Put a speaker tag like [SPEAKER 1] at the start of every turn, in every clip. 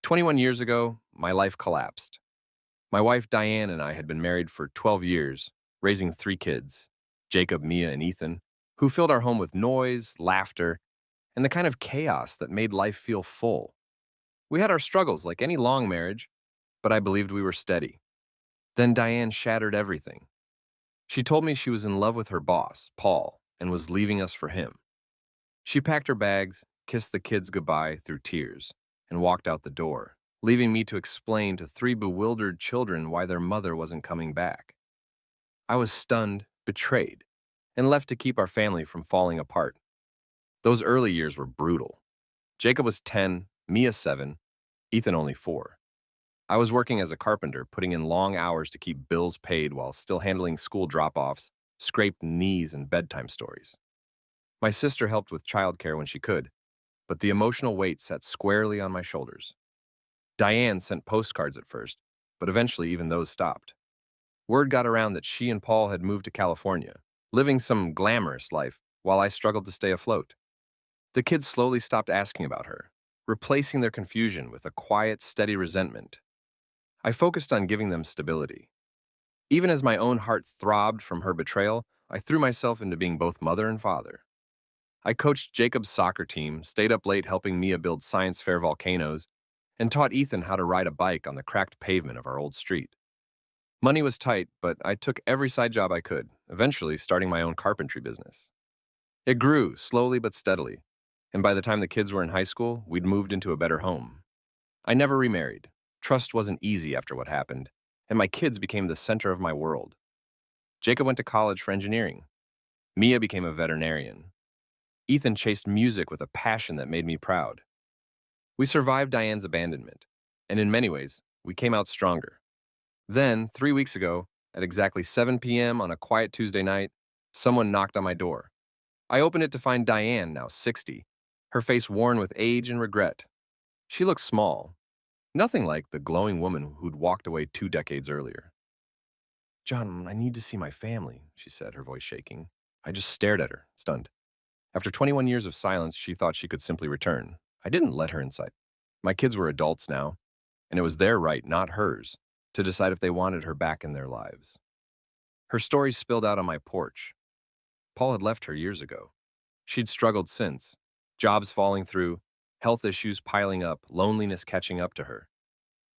[SPEAKER 1] 21 years ago, my life collapsed. My wife Diane and I had been married for 12 years, raising three kids, Jacob, Mia, and Ethan, who filled our home with noise, laughter, and the kind of chaos that made life feel full. We had our struggles like any long marriage, but I believed we were steady. Then Diane shattered everything. She told me she was in love with her boss, Paul, and was leaving us for him. She packed her bags, kissed the kids goodbye through tears, and walked out the door, leaving me to explain to three bewildered children why their mother wasn't coming back. I was stunned, betrayed, and left to keep our family from falling apart. Those early years were brutal. Jacob was 10, Mia 7, Ethan only 4. I was working as a carpenter, putting in long hours to keep bills paid while still handling school drop-offs, scraped knees, and bedtime stories. My sister helped with childcare when she could, but the emotional weight sat squarely on my shoulders. Diane sent postcards at first, but eventually even those stopped. Word got around that she and Paul had moved to California, living some glamorous life while I struggled to stay afloat. The kids slowly stopped asking about her, replacing their confusion with a quiet, steady resentment. I focused on giving them stability. Even as my own heart throbbed from her betrayal, I threw myself into being both mother and father. I coached Jacob's soccer team, stayed up late helping Mia build science fair volcanoes, and taught Ethan how to ride a bike on the cracked pavement of our old street. Money was tight, but I took every side job I could, eventually starting my own carpentry business. It grew, slowly but steadily, and by the time the kids were in high school, we'd moved into a better home. I never remarried. Trust wasn't easy after what happened, and my kids became the center of my world. Jacob went to college for engineering. Mia became a veterinarian. Ethan chased music with a passion that made me proud. We survived Diane's abandonment, and in many ways, we came out stronger. Then, 3 weeks ago, at exactly 7 p.m. on a quiet Tuesday night, someone knocked on my door. I opened it to find Diane, now 60, her face worn with age and regret. She looked small, nothing like the glowing woman who'd walked away 2 decades earlier. "John, I need to see my family," she said, her voice shaking. I just stared at her, stunned. After 21 years of silence, she thought she could simply return. I didn't let her inside. My kids were adults now, and it was their right, not hers, to decide if they wanted her back in their lives. Her story spilled out on my porch. Paul had left her years ago. She'd struggled since, jobs falling through, health issues piling up, loneliness catching up to her.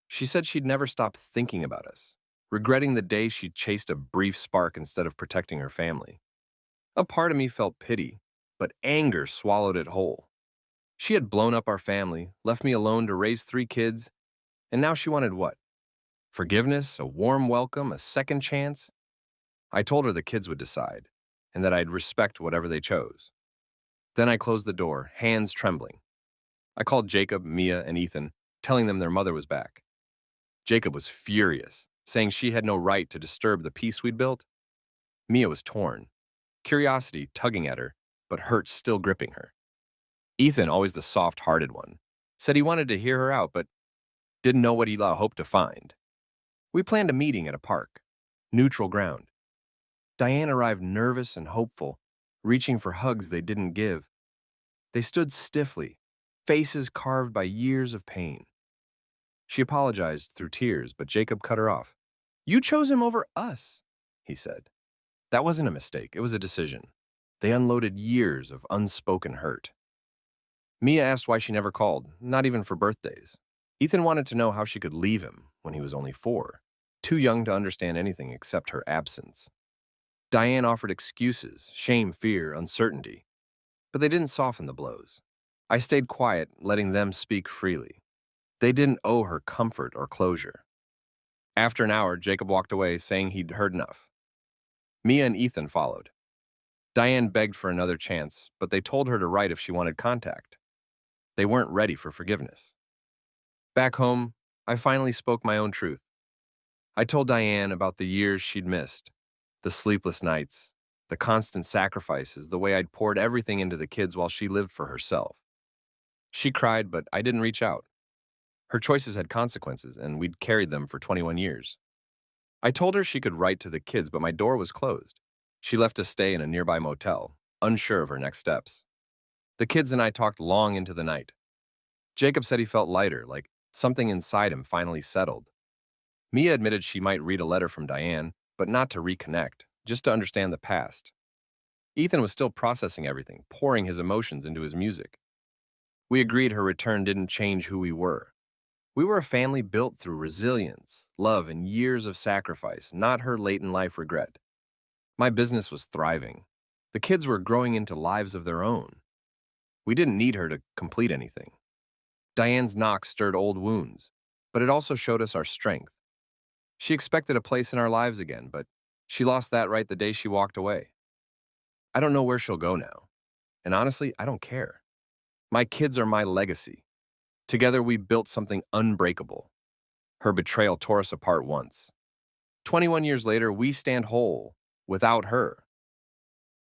[SPEAKER 1] She said she'd never stopped thinking about us, regretting the day she'd chased a brief spark instead of protecting her family. A part of me felt pity, but anger swallowed it whole. She had blown up our family, left me alone to raise three kids, and now she wanted what? Forgiveness, a warm welcome, a second chance? I told her the kids would decide, and that I'd respect whatever they chose. Then I closed the door, hands trembling. I called Jacob, Mia, and Ethan, telling them their mother was back. Jacob was furious, saying she had no right to disturb the peace we'd built. Mia was torn, curiosity tugging at her, but hurt still gripping her. Ethan, always the soft-hearted one, said he wanted to hear her out, but didn't know what he hoped to find. We planned a meeting at a park, neutral ground. Diane arrived nervous and hopeful, reaching for hugs they didn't give. They stood stiffly, faces carved by years of pain. She apologized through tears, but Jacob cut her off. "You chose him over us," he said. That wasn't a mistake, it was a decision. They unloaded years of unspoken hurt. Mia asked why she never called, not even for birthdays. Ethan wanted to know how she could leave him when he was only 4, too young to understand anything except her absence. Diane offered excuses, shame, fear, uncertainty, but they didn't soften the blows. I stayed quiet, letting them speak freely. They didn't owe her comfort or closure. After an hour, Jacob walked away, saying he'd heard enough. Mia and Ethan followed. Diane begged for another chance, but they told her to write if she wanted contact. They weren't ready for forgiveness. Back home, I finally spoke my own truth. I told Diane about the years she'd missed, the sleepless nights, the constant sacrifices, the way I'd poured everything into the kids while she lived for herself. She cried, but I didn't reach out. Her choices had consequences, and we'd carried them for 21 years. I told her she could write to the kids, but my door was closed. She left to stay in a nearby motel, unsure of her next steps. The kids and I talked long into the night. Jacob said he felt lighter, like Something inside him finally settled. Mia admitted she might read a letter from Diane, but not to reconnect, just to understand the past. Ethan was still processing everything, pouring his emotions into his music. We agreed her return didn't change who we were. We were a family built through resilience, love, and years of sacrifice, not her late in life regret. My business was thriving. The kids were growing into lives of their own. We didn't need her to complete anything. Diane's knock stirred old wounds, but it also showed us our strength. She expected a place in our lives again, but she lost that right the day she walked away. I don't know where she'll go now. And honestly, I don't care. My kids are my legacy. Together, we built something unbreakable. Her betrayal tore us apart once. 21 years later, we stand whole without her.